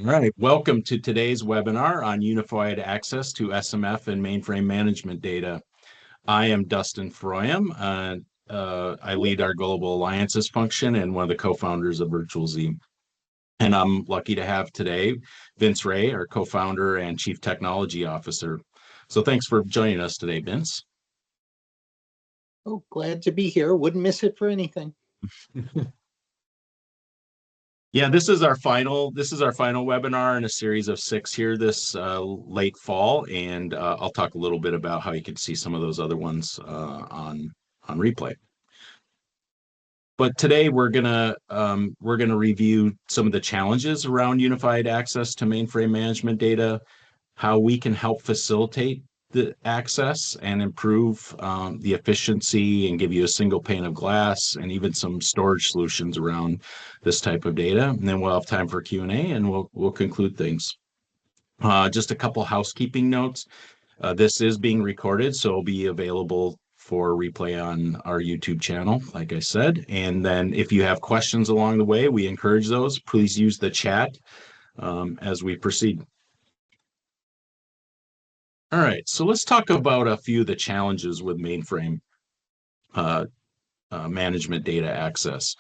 All right, welcome to today's webinar on unified access to SMF and mainframe management data. I am Dustin Froyam. I lead our global alliances function and one of the co-founders of VirtualZ. And I'm lucky to have today Vince Ray, our co-founder and chief technology officer. So thanks for joining us today, Vince. Oh, glad to be here. Wouldn't miss it for anything. Yeah, this is our final webinar in a series of 6 here this late fall, and I'll talk a little bit about how you can see some of those other ones on replay. But today we're gonna review some of the challenges around unified access to mainframe management data, how we can help facilitate the access and improve the efficiency and give you a single pane of glass and even some storage solutions around this type of data. And then we'll have time for Q&A and we'll conclude things. Just a couple housekeeping notes. This is being recorded, so it'll be available for replay on our YouTube channel, like I said. And then if you have questions along the way, we encourage those. Please use the chat as we proceed. All right, so let's talk about a few of the challenges with mainframe management data access.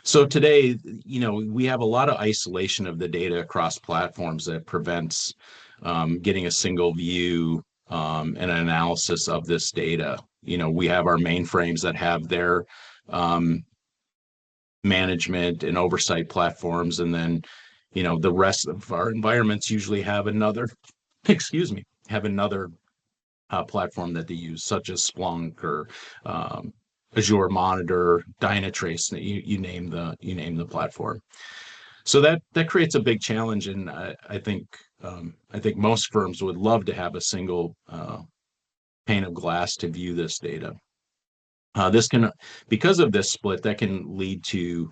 So today, we have a lot of isolation of the data across platforms that prevents getting a single view and an analysis of this data. We have our mainframes that have their management and oversight platforms, and then, the rest of our environments usually have another, platform that they use, such as Splunk or Azure Monitor, Dynatrace. You name the platform. So that creates a big challenge, and I think most firms would love to have a single pane of glass to view this data. Because of this split, that can lead to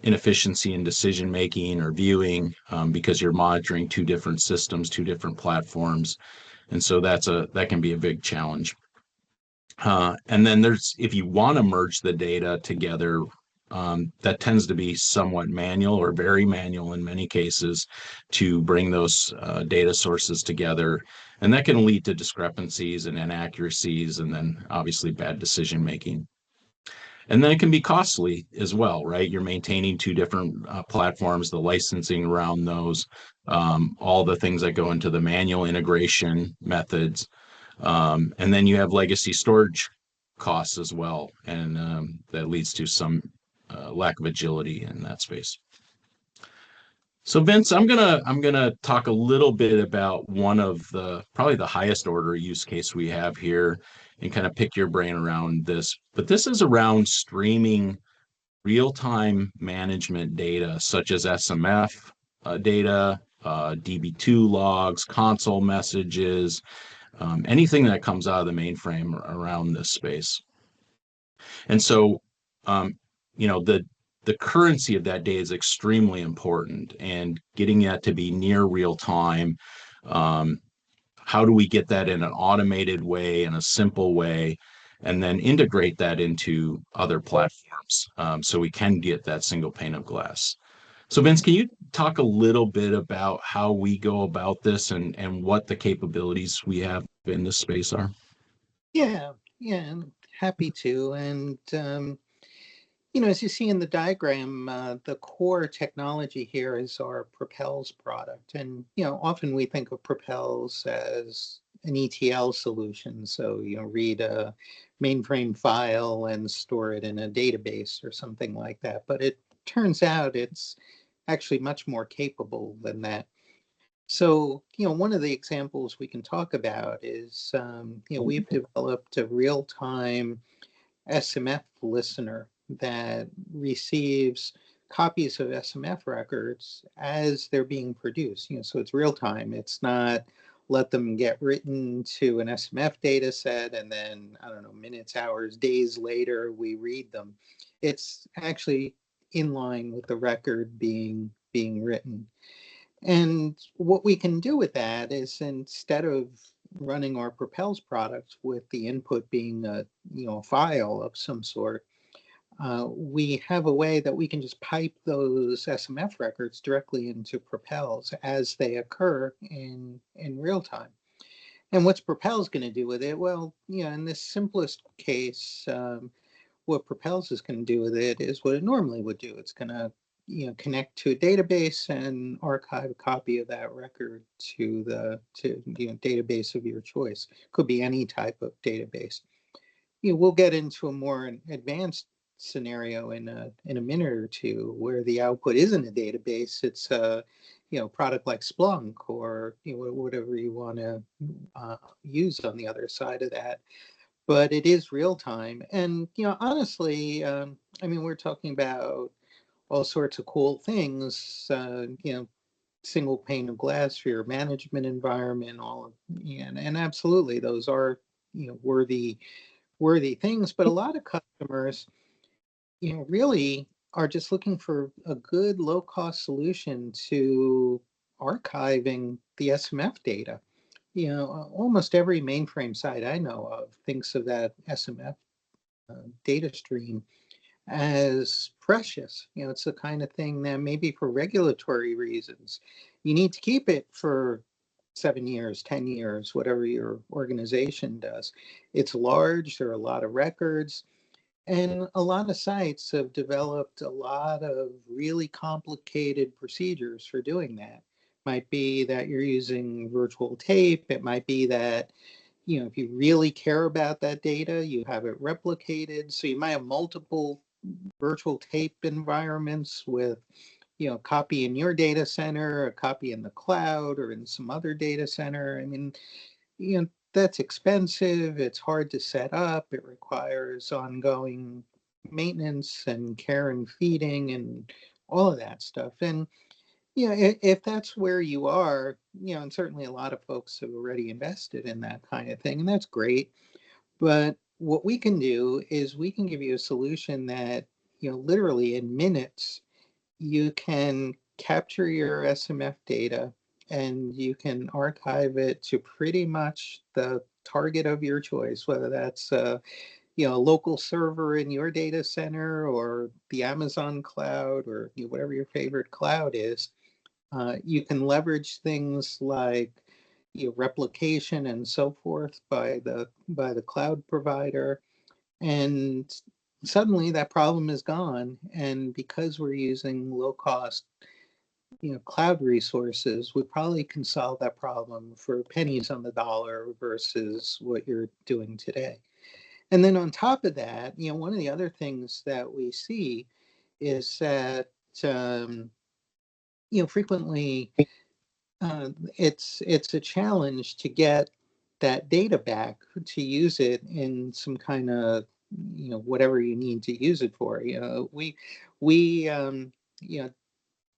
inefficiency in decision making or viewing because you're monitoring two different systems, two different platforms. And so that can be a big challenge. And then if you want to merge the data together, that tends to be somewhat manual or very manual in many cases to bring those data sources together. And that can lead to discrepancies and inaccuracies, and then obviously bad decision making. And then it can be costly as well, right? You're maintaining two different platforms, the licensing around those, all the things that go into the manual integration methods. And then you have legacy storage costs as well. And that leads to some lack of agility in that space. So Vince, I'm gonna talk a little bit about one of probably the highest order use case we have here and kind of pick your brain around this. But this is around streaming real-time management data, such as SMF data, DB2 logs, console messages, anything that comes out of the mainframe around this space. And so, the currency of that data is extremely important, and getting that to be near real time. How do we get that in an automated way, in a simple way, and then integrate that into other platforms so we can get that single pane of glass? So Vince, can you talk a little bit about how we go about this and what the capabilities we have in this space are? Yeah, I'm happy to. And, as you see in the diagram, the core technology here is our PropelZ product. And, often we think of PropelZ as an ETL solution. So, read a mainframe file and store it in a database or something like that. But it turns out it's actually much more capable than that. So, one of the examples we can talk about is, we've developed a real-time SMF listener that receives copies of SMF records as they're being produced. So it's real time. It's not let them get written to an SMF data set and then, I don't know, minutes, hours, days later, we read them. It's actually in line with the record being written. And what we can do with that is, instead of running our PropelZ product with the input being a file of some sort, we have a way that we can just pipe those SMF records directly into PropelZ as they occur in real time. And what's PropelZ going to do with it? Well, in this simplest case, what PropelZ is going to do with it is what it normally would do. It's going to connect to a database and archive a copy of that record to the database of your choice. Could be any type of database. We'll get into a more advanced scenario in a minute or two where the output isn't a database. It's a product like Splunk or whatever you want to use on the other side of that. But it is real time, and honestly, I mean, we're talking about all sorts of cool things. Single pane of glass for your management environment, all of, and absolutely, those are worthy things. But a lot of customers, really are just looking for a good low cost solution to archiving the SMF data. Almost every mainframe site I know of thinks of that SMF data stream as precious. It's the kind of thing that maybe for regulatory reasons, you need to keep it for 7 years, 10 years, whatever your organization does. It's large, there are a lot of records, and a lot of sites have developed a lot of really complicated procedures for doing that. Might be that you're using virtual tape. It might be that, if you really care about that data, you have it replicated. So you might have multiple virtual tape environments with, a copy in your data center, a copy in the cloud, or in some other data center. I mean, that's expensive. It's hard to set up. It requires ongoing maintenance and care and feeding and all of that stuff. And if that's where you are, and certainly a lot of folks have already invested in that kind of thing, and that's great. But what we can do is we can give you a solution that, literally in minutes, you can capture your SMF data and you can archive it to pretty much the target of your choice, whether that's a local server in your data center or the Amazon cloud or whatever your favorite cloud is. You can leverage things like replication and so forth by the cloud provider, and suddenly that problem is gone. And because we're using low cost cloud resources, we probably can solve that problem for pennies on the dollar versus what you're doing today. And then on top of that, one of the other things that we see is that frequently it's a challenge to get that data back to use it in some kind of whatever you need to use it for. We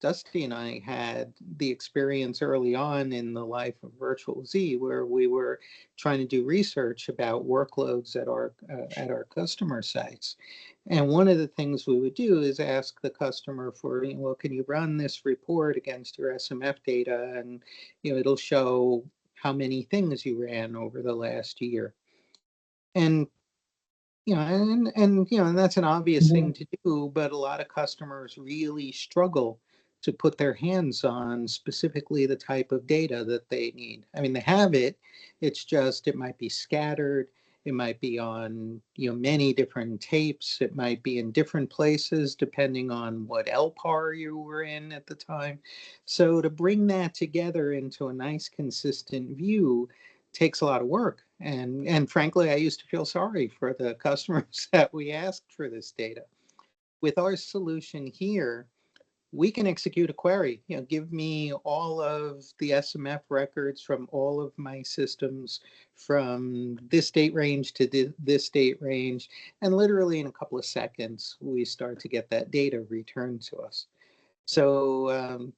Dusty and I had the experience early on in the life of VirtualZ where we were trying to do research about workloads at our customer sites. And one of the things we would do is ask the customer for, well, can you run this report against your SMF data? And, it'll show how many things you ran over the last year. And and that's an obvious thing to do, but a lot of customers really struggle to put their hands on specifically the type of data that they need. I mean, they have it. It's just it might be scattered. It might be on many different tapes. It might be in different places depending on what LPAR you were in at the time. So to bring that together into a nice consistent view takes a lot of work. And frankly, I used to feel sorry for the customers that we asked for this data. With our solution here, we can execute a query. Give me all of the SMF records from all of my systems from this date range to this date range. And literally in a couple of seconds, we start to get that data returned to us. So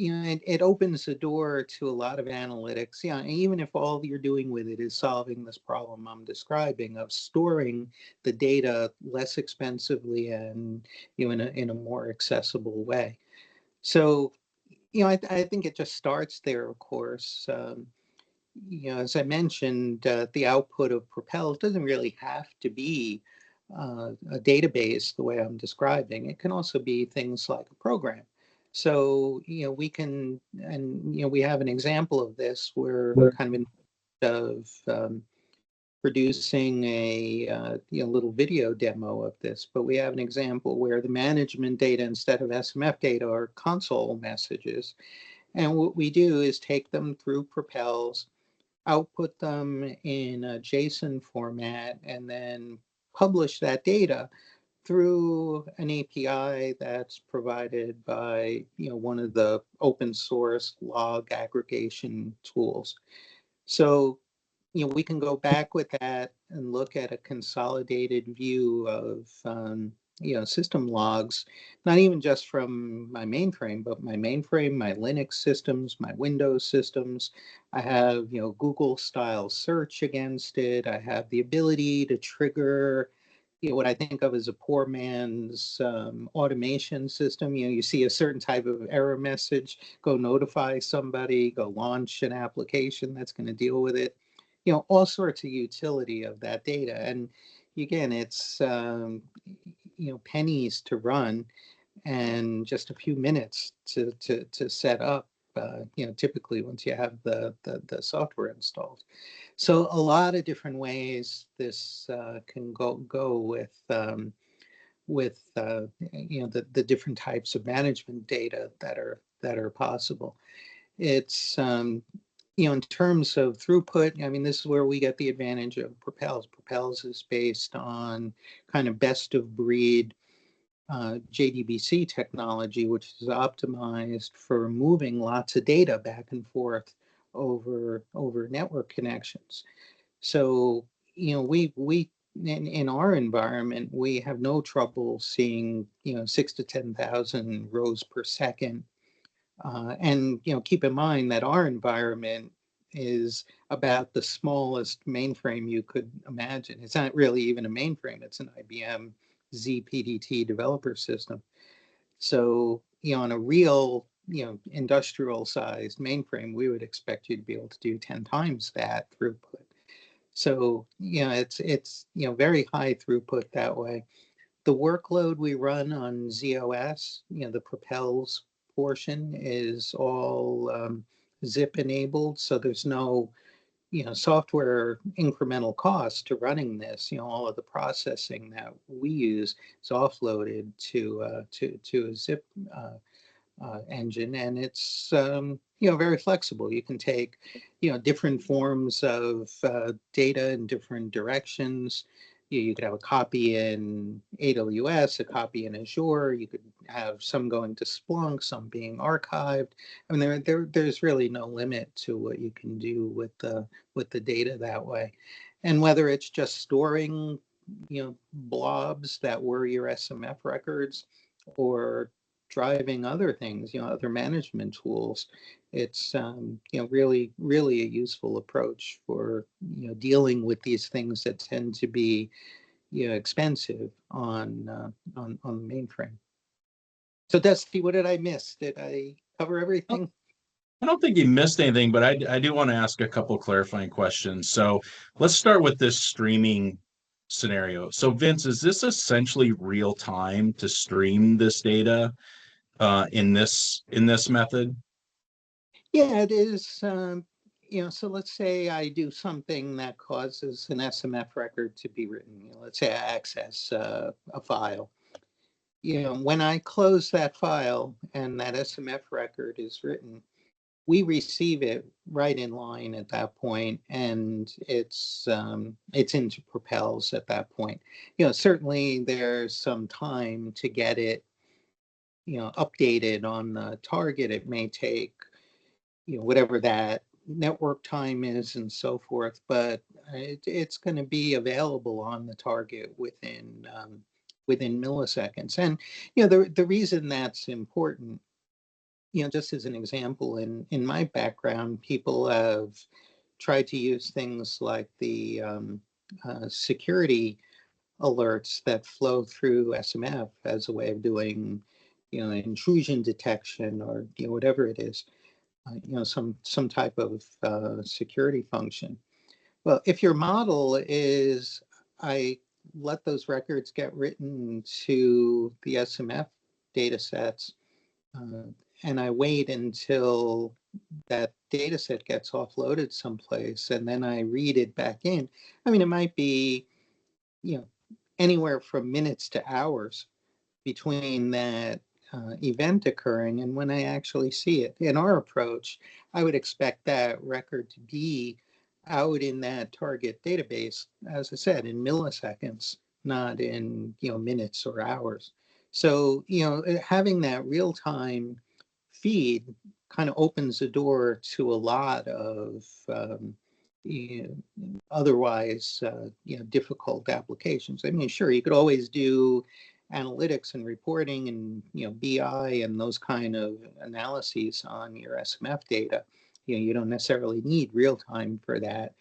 it opens the door to a lot of analytics. Even if all you're doing with it is solving this problem I'm describing of storing the data less expensively and in a more accessible way. So I think it just starts there. Of course, as I mentioned, the output of PropelZ doesn't really have to be a database, the way I'm describing. It can also be things like a program. So, we can, and, we have an example of this. We're kind of in of producing a little video demo of this, but we have an example where the management data instead of SMF data are console messages. And what we do is take them through PropelZ, output them in a JSON format, and then publish that data through an API that's provided by one of the open source log aggregation tools. So we can go back with that and look at a consolidated view of system logs, not even just from my mainframe, but my mainframe, my Linux systems, my Windows systems. I have Google style search against it. I have the ability to trigger what I think of as a poor man's automation system. You see a certain type of error message, go notify somebody, go launch an application that's going to deal with it. All sorts of utility of that data. And again, it's, pennies to run and just a few minutes to set up, typically once you have the software installed. So a lot of different ways this can go with the different types of management data that are possible. It's in terms of throughput, I mean, this is where we get the advantage of PropelZ. PropelZ is based on kind of best of breed JDBC technology, which is optimized for moving lots of data back and forth over network connections. So, we in our environment, we have no trouble seeing 6 to 10,000 rows per second. And keep in mind that our environment is about the smallest mainframe you could imagine. It's not really even a mainframe; it's an IBM ZPDT developer system. So, on a real industrial sized mainframe, we would expect you to be able to do 10 times that throughput. So, it's very high throughput that way. The workload we run on ZOS, the PropelZ portion is all zip enabled, so there's no software incremental cost to running this. All of the processing that we use is offloaded to a zip engine, and it's very flexible. You can take different forms of data in different directions. You could have a copy in AWS, a copy in Azure. You could have some going to Splunk, some being archived. I mean, there's really no limit to what you can do with the data that way. And whether it's just storing blobs that were your SMF records, or driving other things, other management tools, it's really a useful approach for dealing with these things that tend to be expensive on the mainframe. So Dusty, what did I miss? Did I cover everything? I don't think you missed anything, but I do want to ask a couple clarifying questions. So let's start with this streaming scenario. So Vince, is this essentially real time to stream this data in this method? Yeah, it is. So let's say I do something that causes an SMF record to be written. Let's say I access a file. When I close that file and that SMF record is written, we receive it right in line at that point, and it's into PropelZ at that point. Certainly there's some time to get it updated on the target. It may take whatever that network time is and so forth, but it's going to be available on the target within milliseconds. And the reason that's important, just as an example, in my background, people have tried to use things like the security alerts that flow through SMF as a way of doing intrusion detection, or whatever it is, some type of security function. Well, if your model is, I let those records get written to the SMF data sets, uh, and I wait until that data set gets offloaded someplace, and then I read it back in. I mean, it might be, you know, anywhere from minutes to hours between that event occurring and when I actually see it. In our approach, I would expect that record to be out in that target database, as I said, in milliseconds, not in, minutes or hours. So, having that real time feed kind of opens the door to a lot of otherwise difficult applications. I mean, sure, you could always do analytics and reporting and BI and those kind of analyses on your SMF data. You don't necessarily need real time for that.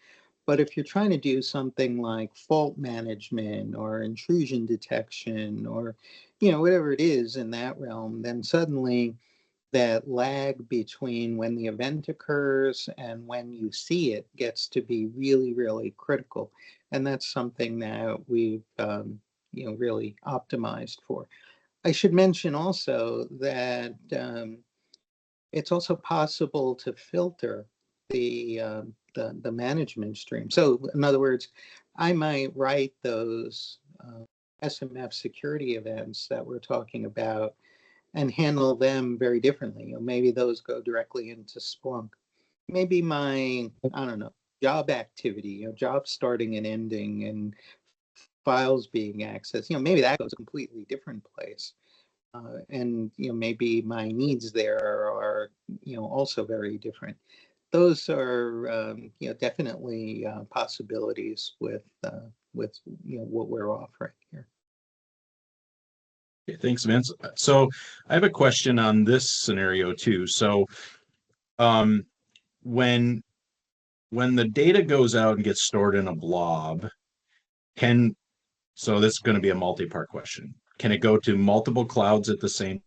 But if you're trying to do something like fault management or intrusion detection or whatever it is in that realm, then suddenly that lag between when the event occurs and when you see it gets to be really, really critical. And that's something that we've, really optimized for. I should mention also that it's also possible to filter the management stream. So in other words, I might write those SMF security events that we're talking about and handle them very differently. Maybe those go directly into Splunk. Maybe my, I don't know, job activity, job starting and ending and files being accessed, maybe that goes a completely different place. And, maybe my needs there are, also very different. Those are, definitely possibilities with, what we're offering here. Okay, thanks, Vince. So I have a question on this scenario too. So um, when the data goes out and gets stored in a blob, so this is going to be a multi-part question. Can it go to multiple clouds at the same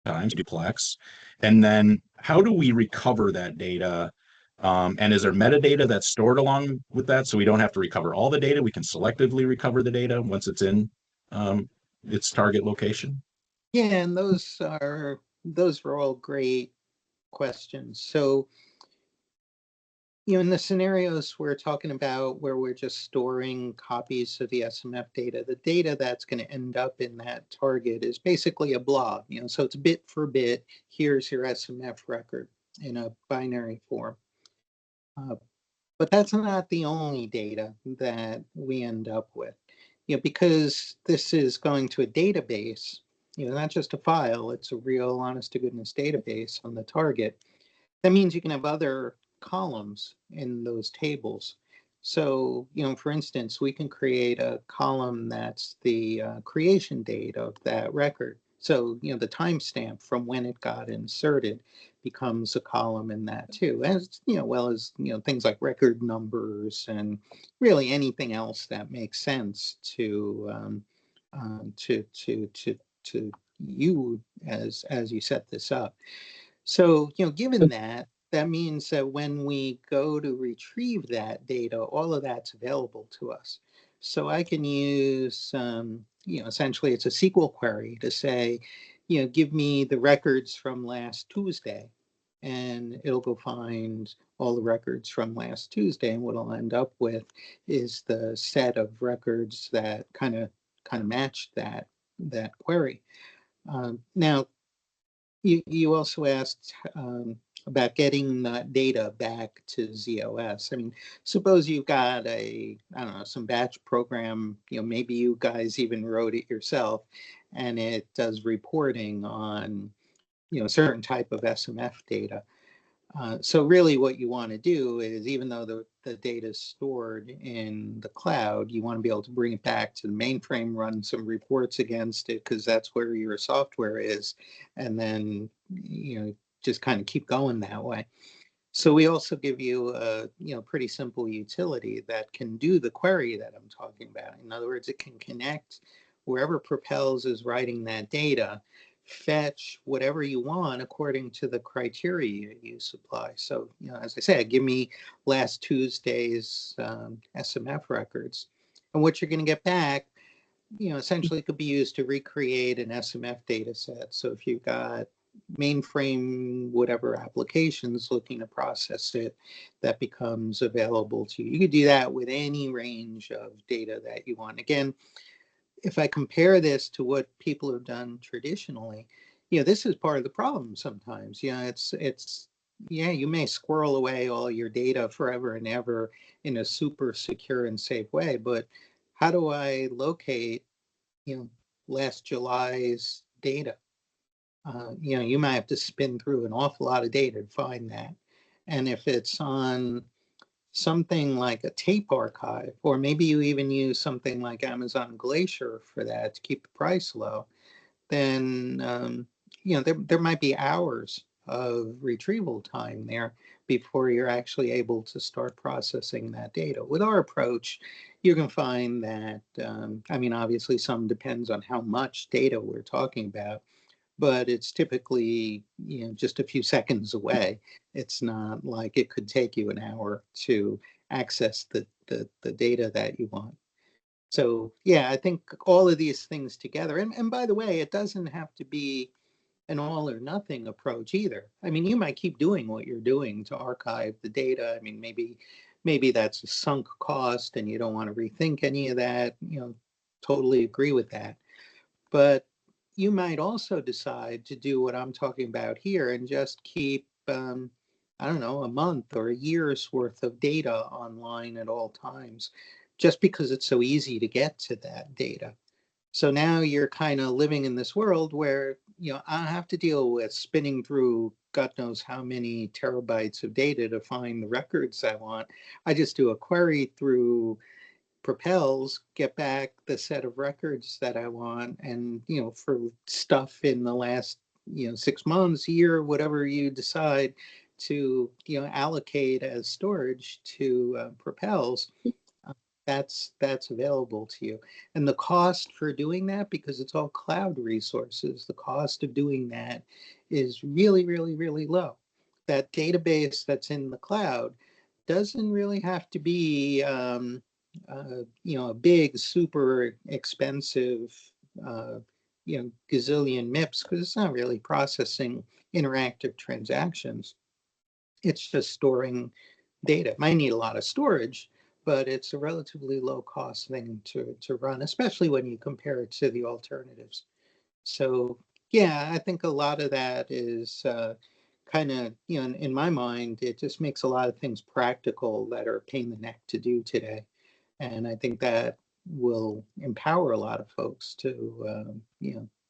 time, duplex? And then how do we recover that data? And is there metadata that's stored along with that so we don't have to recover all the data? We can selectively recover the data once it's in its target location? Yeah, and those were all great questions. So, in the scenarios we're talking about where we're just storing copies of the SMF data, the data that's going to end up in that target is basically a blob, so it's bit for bit. Here's your SMF record in a binary form. But that's not the only data that we end up with, because this is going to a database, not just a file, it's a real honest to goodness database on the target. That means you can have other columns in those tables. So, for instance, we can create a column that's the creation date of that record. So, the timestamp from when it got inserted becomes a column in that too, as well as things like record numbers and really anything else that makes sense to you as you set this up. So, given that, that means that when we go to retrieve that data, all of that's available to us. So I can use, essentially it's a SQL query to say, give me the records from last Tuesday, and it'll go find all the records from last Tuesday. And what I'll end up with is the set of records that kind of match that query. Now, you also asked about getting that data back to ZOS. I mean, suppose you've got I don't know, some batch program, maybe you guys even wrote it yourself, and it does reporting on, a certain type of SMF data. So really what you want to do is, even though the data is stored in the cloud, you want to be able to bring it back to the mainframe, run some reports against it, because that's where your software is, and then, just kind of keep going that way. So we also give you a pretty simple utility that can do the query that I'm talking about. In other words, it can connect wherever PropelZ is writing that data fetch whatever you want according to the criteria you supply. So, as I said, give me last Tuesday's SMF records. And what you're going to get back, essentially could be used to recreate an SMF data set. So if you've got mainframe, whatever applications looking to process it, that becomes available to you. You could do that with any range of data that you want. Again, if I compare this to what people have done traditionally, this is part of the problem sometimes. You may squirrel away all your data forever and ever in a super secure and safe way, but how do I locate, last July's data? You might have to spin through an awful lot of data to find that. And if it's on something like a tape archive, or maybe you even use something like Amazon Glacier for that to keep the price low, then there might be hours of retrieval time there before you're actually able to start processing that data. With our approach, you can find that, obviously some depends on how much data we're talking about, but it's typically just a few seconds away. It's not like it could take you an hour to access the data that you want. So yeah, I think all of these things together, and by the way, it doesn't have to be an all or nothing approach either. You might keep doing what you're doing to archive the data. Maybe that's a sunk cost and you don't want to rethink any of that. Totally agree with that. But you might also decide to do what I'm talking about here and just keep, I don't know, a month or a year's worth of data online at all times, just because it's so easy to get to that data. So now you're kind of living in this world where, I don't have to deal with spinning through God knows how many terabytes of data to find the records I want. I just do a query through PropelZ, get back the set of records that I want, and for stuff in the last 6 months, year, whatever you decide to allocate as storage to PropelZ, that's available to you. And the cost for doing that, because it's all cloud resources, the cost of doing that is really, really, really low. That database that's in the cloud doesn't really have to be a big, super expensive, gazillion MIPS, because it's not really processing interactive transactions. It's just storing data. It might need a lot of storage, but it's a relatively low cost thing to run, especially when you compare it to the alternatives. So yeah, I think a lot of that is kind of, in my mind, it just makes a lot of things practical that are a pain in the neck to do today. And I think that will empower a lot of folks to,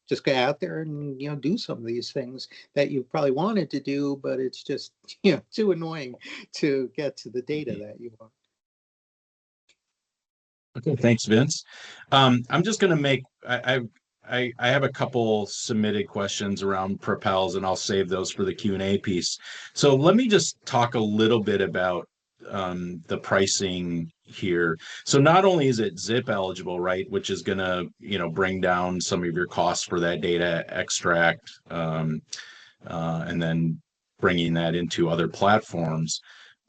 just go out there and, do some of these things that you probably wanted to do, but it's just, too annoying to get to the data that you want. Okay, thanks, Vince. I'm just going to make I have a couple submitted questions around PropelZ, and I'll save those for the Q&A piece. So let me just talk a little bit about the pricing here. So not only is it zip eligible, right, which is going to bring down some of your costs for that data extract, and then bringing that into other platforms.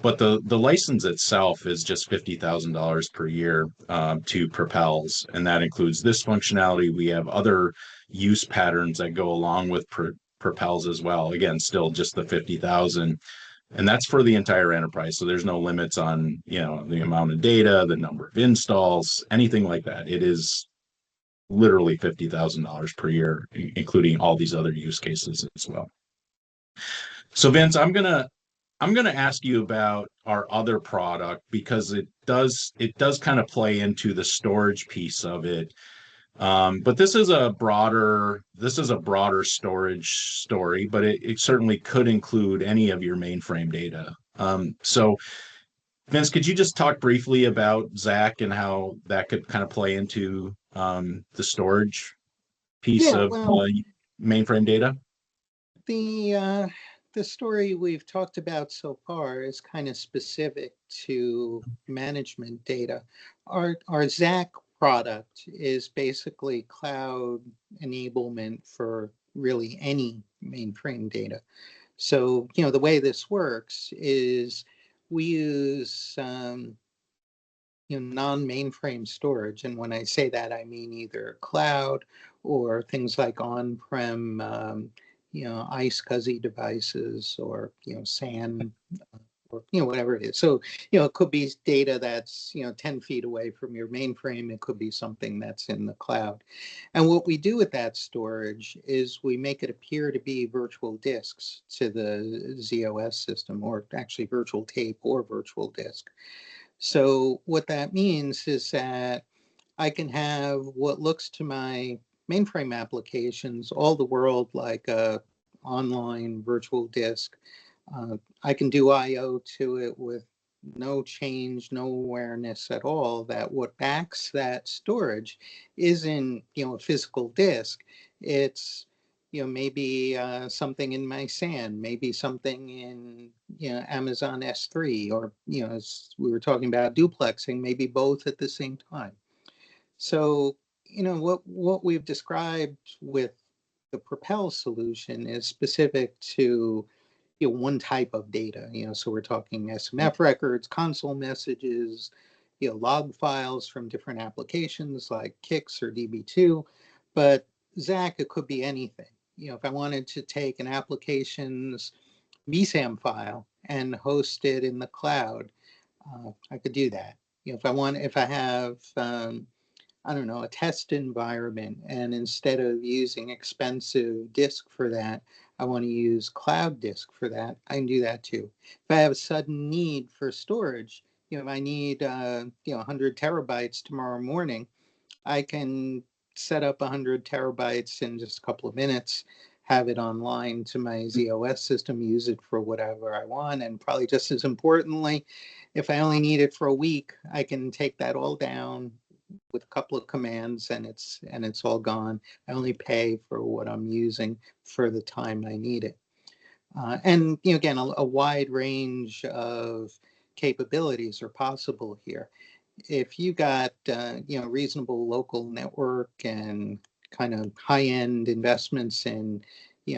But the license itself is just $50,000 per year to PropelZ, and that includes this functionality. We have other use patterns that go along with PropelZ as well. Again, still just the 50,000, and that's for the entire enterprise. So there's no limits on the amount of data, the number of installs, anything like that. It is literally $50,000 per year, including all these other use cases as well. So Vince, I'm gonna ask you about our other product because it does kind of play into the storage piece of it. But this is a broader storage story, but it certainly could include any of your mainframe data. So Vince, could you just talk briefly about Zach and how that could kind of play into the storage piece Yeah, of well, mainframe data? the story we've talked about so far is kind of specific to management data. Our ZAC product is basically cloud enablement for really any mainframe data. So, the way this works is we use non-mainframe storage. And when I say that, I mean either cloud or things like on-prem, iSCSI devices, or, SAN, or, whatever it is. So, it could be data that's, 10 feet away from your mainframe. It could be something that's in the cloud. And what we do with that storage is we make it appear to be virtual disks to the ZOS system, or actually virtual tape or virtual disk. So what that means is that I can have what looks to my mainframe applications all the world like a online virtual disk. I can do I/O to it with no change, no awareness at all that what backs that storage isn't, a physical disk. It's, maybe something in my SAN, maybe something in, Amazon S3, or, as we were talking about duplexing, maybe both at the same time. So, what we've described with the Propel solution is specific to, one type of data. So we're talking SMF records, console messages, log files from different applications like Kix or DB2. But Zach, it could be anything. If I wanted to take an application's vSAM file and host it in the cloud, I could do that. If I have I don't know, a test environment, and instead of using expensive disk for that, I want to use cloud disk for that, I can do that too. If I have a sudden need for storage, if I need 100 terabytes tomorrow morning, I can set up 100 terabytes in just a couple of minutes, have it online to my ZOS system, use it for whatever I want. And probably just as importantly, if I only need it for a week, I can take that all down with a couple of commands, and it's all gone. I only pay for what I'm using for the time I need it. And again, a wide range of capabilities are possible here. If you got reasonable local network and kind of high-end investments in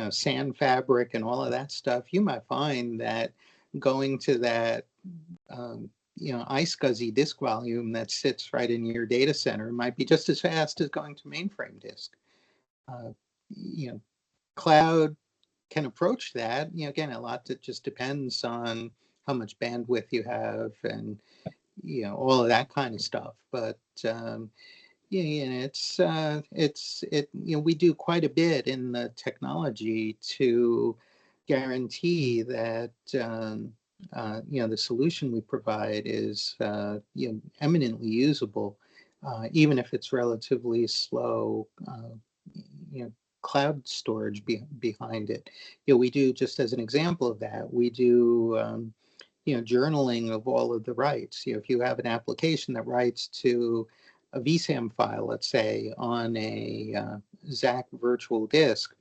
SAN fabric and all of that stuff, you might find that going to that iSCSI disk volume that sits right in your data center might be just as fast as going to mainframe disk. Uh, you know, Cloud can approach that. Again, a lot that just depends on how much bandwidth you have and all of that kind of stuff. But we do quite a bit in the technology to guarantee that the solution we provide is eminently usable, even if it's relatively slow. You know, Cloud storage behind it. We do, just as an example of that, we do journaling of all of the writes. If you have an application that writes to a vSAM file, let's say, on a ZAC virtual disk,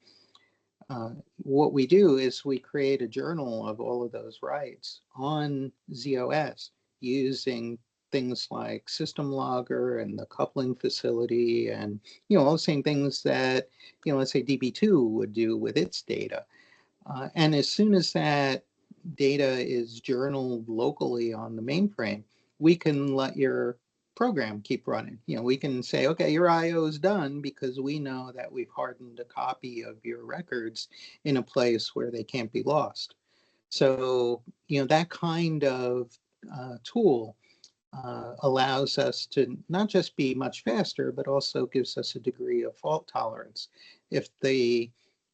what we do is we create a journal of all of those writes on ZOS using things like System Logger and the coupling facility, and all the same things that let's say DB2 would do with its data. And as soon as that data is journaled locally on the mainframe, we can let your program keep running. We can say, okay, your I/O is done, because we know that we've hardened a copy of your records in a place where they can't be lost. So, that kind of tool allows us to not just be much faster, but also gives us a degree of fault tolerance. If the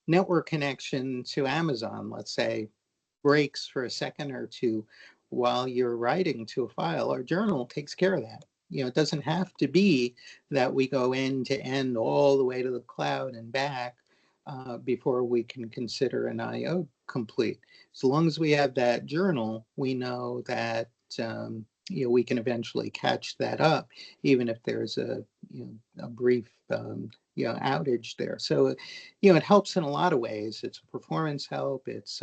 network connection to Amazon, let's say, breaks for a second or two while you're writing to a file, our journal takes care of that. It doesn't have to be that we go end to end all the way to the cloud and back before we can consider an I/O complete. As long as we have that journal, we know that we can eventually catch that up, even if there's a brief outage there. So it helps in a lot of ways. It's a performance help. It's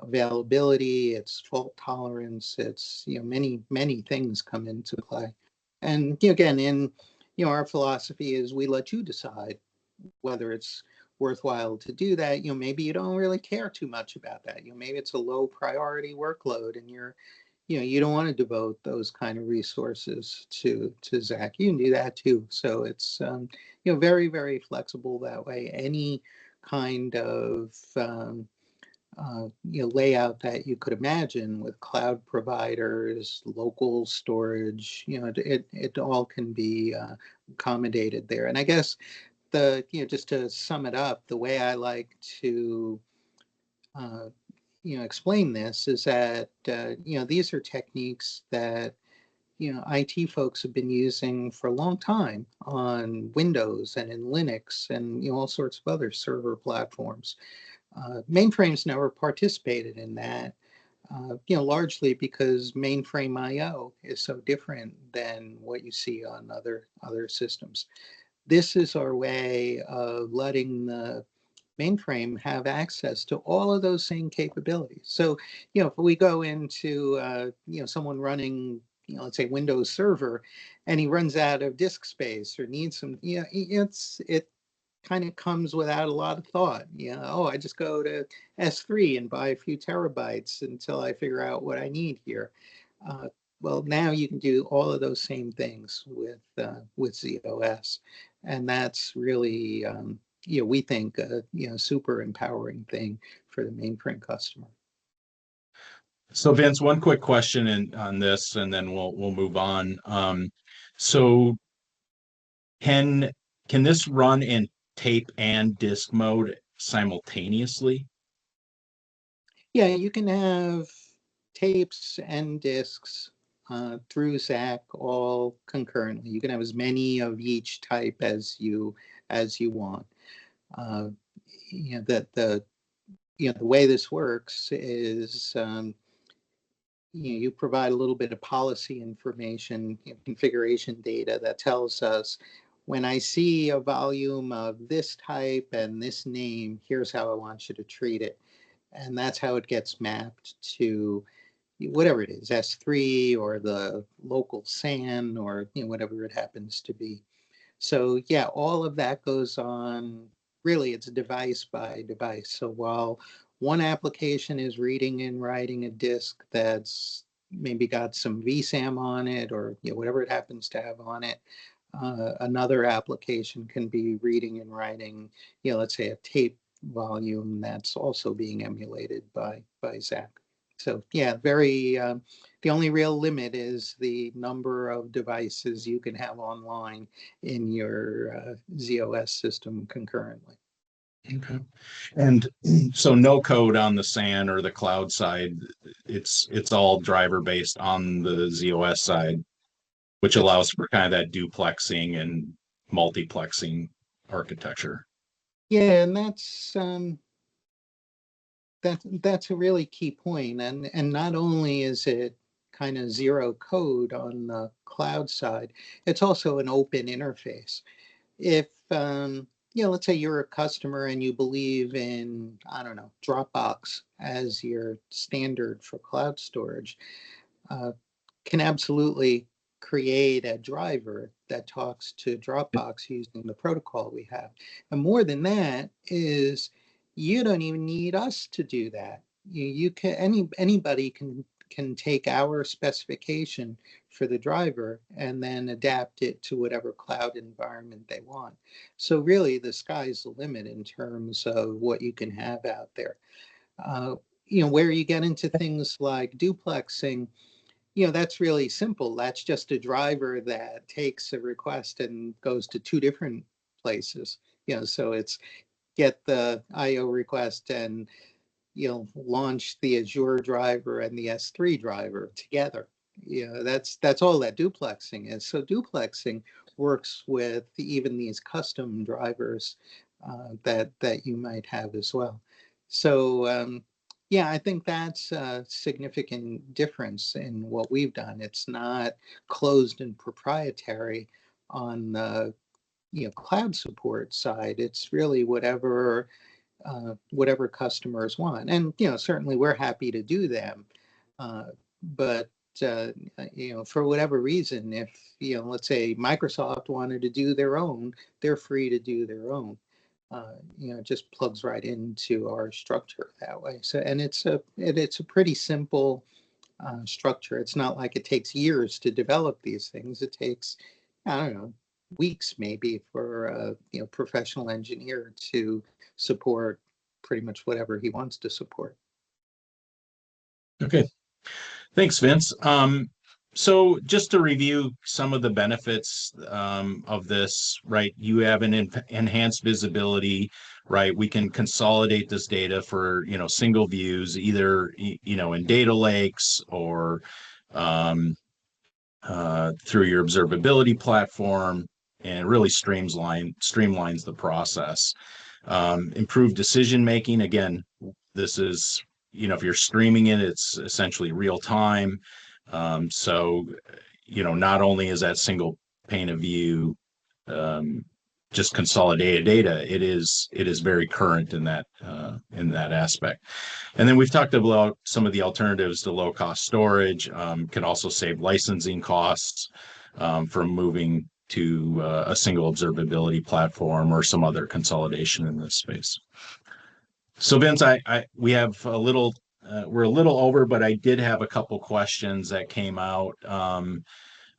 availability. It's fault tolerance. It's many things come into play. And again, in our philosophy is we let you decide whether it's worthwhile to do that. Maybe you don't really care too much about that. Maybe it's a low priority workload, and you don't want to devote those kind of resources to Zach. You can do that too. So it's very, very flexible that way. Any kind of layout that you could imagine with cloud providers, local storage, it all can be accommodated there. And I guess just to sum it up, the way I like to uh, explain this is that these are techniques that IT folks have been using for a long time on Windows and in Linux and all sorts of other server platforms. Mainframes never participated in that, largely because mainframe I/O is so different than what you see on other systems. This is our way of letting the mainframe have access to all of those same capabilities. So, if we go into, someone running, let's say Windows Server, and he runs out of disk space or needs some, it kind of comes without a lot of thought. Oh, I just go to S3 and buy a few terabytes until I figure out what I need here. Uh, well, now you can do all of those same things with ZOS, and that's really we think super empowering thing for the mainframe customer. So Vince, one quick question on this, and then we'll move on. So can this run in tape and disk mode simultaneously? Yeah, you can have tapes and disks through ZAC all concurrently. You can have as many of each type as you want. Uh, the way this works is you provide a little bit of policy information, configuration data that tells us, when I see a volume of this type and this name, here's how I want you to treat it. And that's how it gets mapped to whatever it is, S3 or the local SAN or whatever it happens to be. So yeah, all of that goes on. Really, it's device by device. So while one application is reading and writing a disk that's maybe got some VSAM on it or whatever it happens to have on it, another application can be reading and writing, let's say a tape volume that's also being emulated by ZAC. So yeah, very. The only real limit is the number of devices you can have online in your ZOS system concurrently. Okay. And so no code on the SAN or the cloud side. It's all driver based on the ZOS side, which allows for kind of that duplexing and multiplexing architecture. Yeah, and that's a really key point. And not only is it kind of zero code on the cloud side, it's also an open interface. If let's say you're a customer and you believe in, I don't know, Dropbox as your standard for cloud storage, uh, can absolutely create a driver that talks to Dropbox using the protocol we have. And more than that is, you don't even need us to do that. You can anybody can take our specification for the driver and then adapt it to whatever cloud environment they want. So really, the sky's the limit in terms of what you can have out there. Where you get into things like duplexing, that's really simple. That's just a driver that takes a request and goes to two different places. So it's get the IO request and launch the Azure driver and the S3 driver together. That's all that duplexing is. So duplexing works with even these custom drivers that you might have as well. So yeah, I think that's a significant difference in what we've done. It's not closed and proprietary on the cloud support side. It's really whatever customers want, and certainly we're happy to do them. But for whatever reason, if let's say Microsoft wanted to do their own, they're free to do their own. it just plugs right into our structure that way. So, and it's a pretty simple structure. It's not like it takes years to develop these things. It takes, I don't know, weeks maybe for a professional engineer to support pretty much whatever he wants to support. Okay. Thanks, Vince. So just to review some of the benefits of this, right? You have an enhanced visibility, right? We can consolidate this data for, single views, either, in data lakes or through your observability platform, and it really streamlines the process. Improved decision making. Again, this is, if you're streaming it, it's essentially real time. So, not only is that single pane of view just consolidated data, it is very current in that aspect. And then we've talked about some of the alternatives to low cost storage. Can also save licensing costs from moving to a single observability platform or some other consolidation in this space. So Vince, we have a little, we're a little over, but I did have a couple questions that came out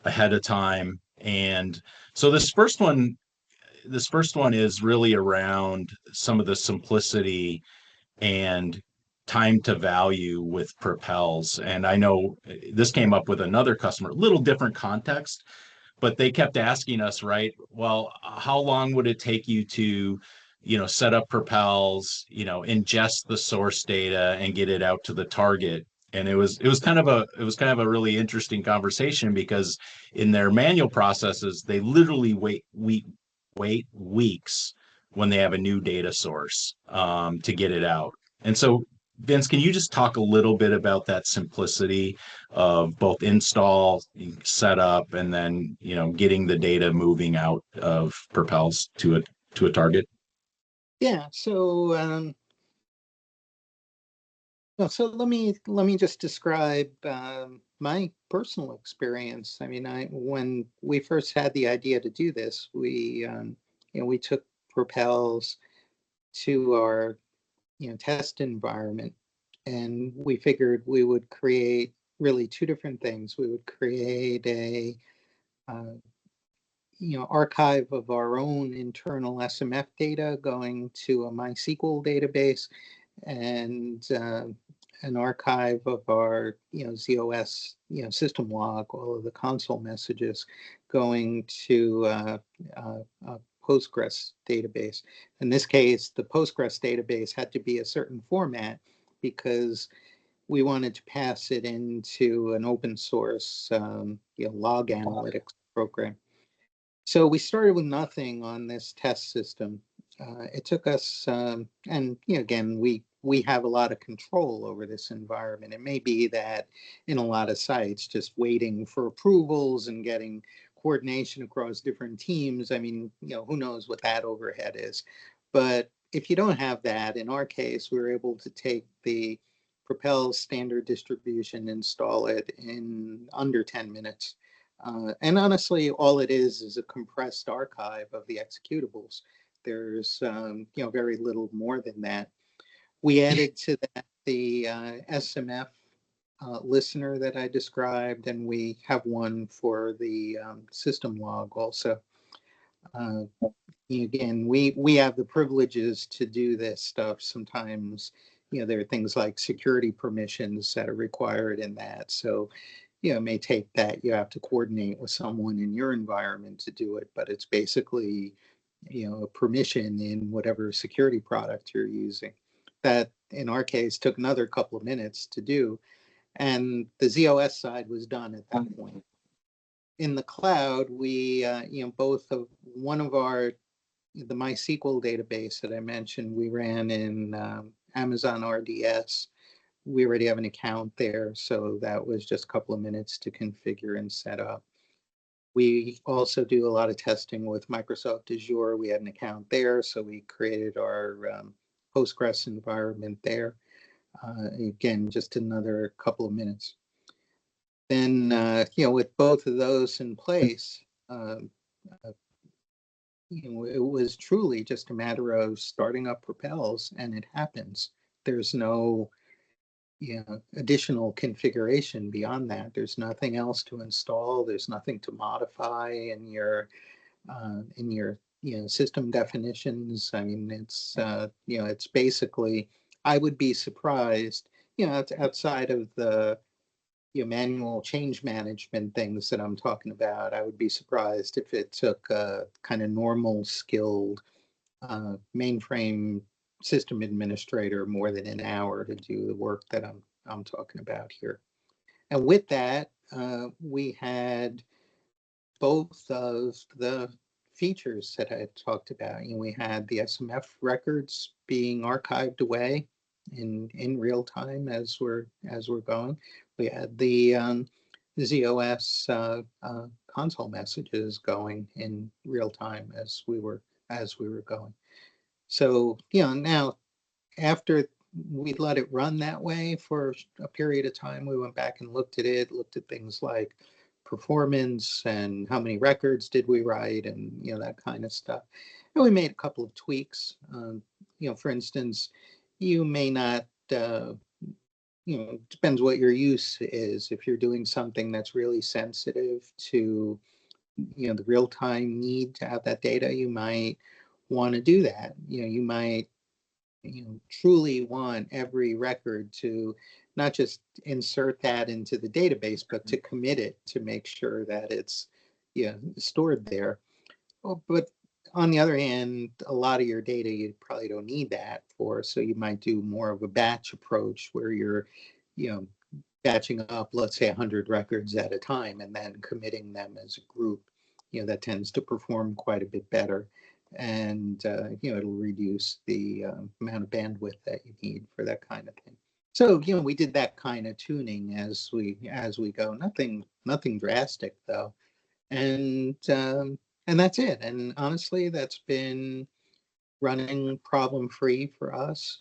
ahead of time. And so this first one is really around some of the simplicity and time to value with PropelZ. And I know this came up with another customer, a little different context, but they kept asking us, right? Well, how long would it take you to, set up PropelZ, ingest the source data and get it out to the target? And it was kind of a really interesting conversation, because in their manual processes, they literally wait weeks when they have a new data source to get it out. And so, Vince, can you just talk a little bit about that simplicity of both install, setup, and then getting the data moving out of PropelZ to a target? Yeah. So so let me just describe my personal experience. I mean, when we first had the idea to do this, we took PropelZ to our test environment, and we figured we would create really two different things. We would create a archive of our own internal SMF data going to a MySQL database, and an archive of our ZOS system log, all of the console messages going to a Postgres database. In this case, the Postgres database had to be a certain format because we wanted to pass it into an open source log analytics program. So we started with nothing on this test system. It took us, and again, we have a lot of control over this environment. It may be that in a lot of sites, just waiting for approvals and getting coordination across different teams. I mean, who knows what that overhead is. But if you don't have that, in our case, we were able to take the PropelZ standard distribution, install it in under 10 minutes. And honestly, all it is a compressed archive of the executables. There's very little more than that. We added to that the SMF listener that I described, and we have one for the system log also. Again, we have the privileges to do this stuff. Sometimes, there are things like security permissions that are required in that. So, it may take that. You have to coordinate with someone in your environment to do it, but it's basically, a permission in whatever security product you're using. That, in our case, took another couple of minutes to do. And the ZOS side was done at that point. In the cloud, we, both of one of our, the MySQL database that I mentioned, we ran in Amazon RDS. We already have an account there, so that was just a couple of minutes to configure and set up. We also do a lot of testing with Microsoft Azure. We had an account there, so we created our Postgres environment there. Again, just another couple of minutes. Then, with both of those in place, it was truly just a matter of starting up PropelZ and it happens. There's no additional configuration beyond that. There's nothing else to install. There's nothing to modify in your system definitions. I mean, it's basically, I would be surprised, it's outside of the manual change management things that I'm talking about. I would be surprised if it took a kind of normal skilled mainframe system administrator more than an hour to do the work that I'm talking about here. And with that, we had both of the features that I talked about. We had the SMF records being archived away in real time as we're going. We had the ZOS console messages going in real time as we were going. So now after we let it run that way for a period of time, we went back and looked at things like performance and how many records did we write and that kind of stuff. And we made a couple of tweaks. For instance, you may not depends what your use is. If you're doing something that's really sensitive to the real-time need to have that data, you might want to do that. You might truly want every record to not just insert that into the database, but to commit it to make sure that it's stored there. But on the other hand, a lot of your data you probably don't need that for, so you might do more of a batch approach where you're batching up, let's say 100 records at a time and then committing them as a group. That tends to perform quite a bit better, and it'll reduce the amount of bandwidth that you need for that kind of thing. So we did that kind of tuning as we go. Nothing drastic though, and that's it. And honestly, that's been running problem free for us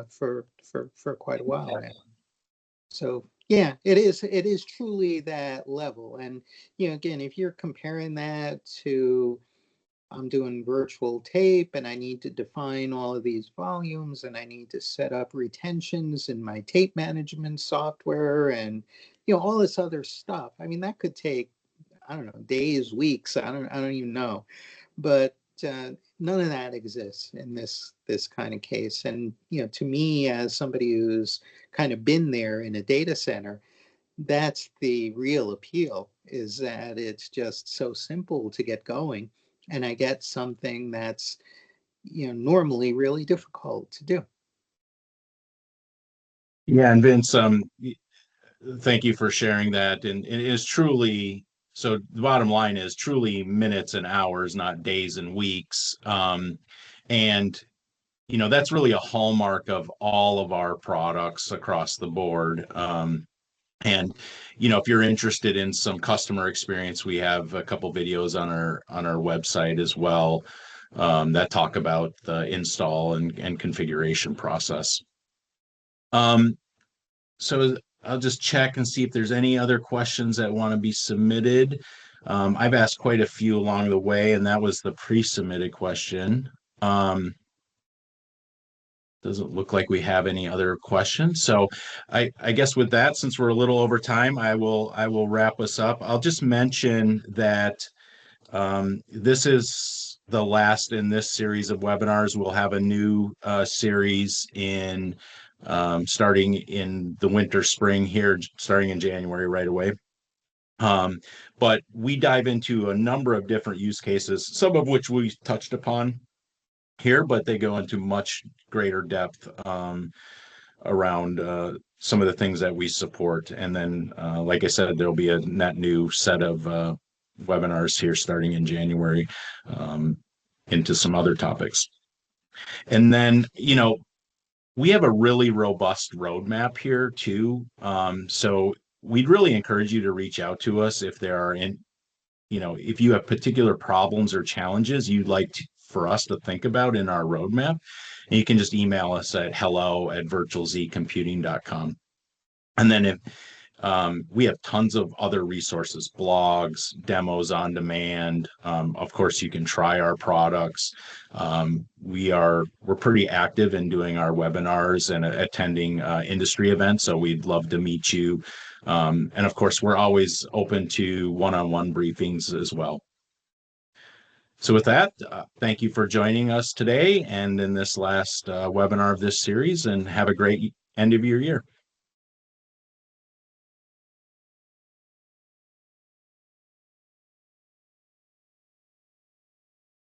for quite a while now. So yeah, it is truly that level. And again, if you're comparing that to I'm doing virtual tape and I need to define all of these volumes and I need to set up retentions in my tape management software and all this other stuff. I mean, that could take, I don't know, days, weeks, I don't even know. But none of that exists in this kind of case. And to me, as somebody who's kind of been there in a data center, that's the real appeal, is that it's just so simple to get going. And I get something that's, normally really difficult to do. Yeah, and Vince, thank you for sharing that. And it is truly, so the bottom line is truly minutes and hours, not days and weeks. And that's really a hallmark of all of our products across the board. And if you're interested in some customer experience, we have a couple videos on our website as well that talk about the install and configuration process. So I'll just check and see if there's any other questions that want to be submitted. I've asked quite a few along the way, and that was the pre-submitted question. Doesn't look like we have any other questions. So I guess with that, since we're a little over time, I will wrap us up. I'll just mention that this is the last in this series of webinars. We'll have a new series in starting in the winter, spring here, starting in January right away. But we dive into a number of different use cases, some of which we touched upon here, but they go into much greater depth around some of the things that we support. And then, like I said, there'll be a net new set of webinars here starting in January into some other topics. And then, we have a really robust roadmap here too. So we'd really encourage you to reach out to us if there are if you have particular problems or challenges you'd like for us to think about in our roadmap. And you can just email us at hello@virtualzcomputing.com. And then if We have tons of other resources, blogs, demos on demand. Of course, you can try our products. We're pretty active in doing our webinars and attending industry events, so we'd love to meet you. And of course, we're always open to one-on-one briefings as well. So with that, thank you for joining us today and in this last webinar of this series, and have a great end of your year.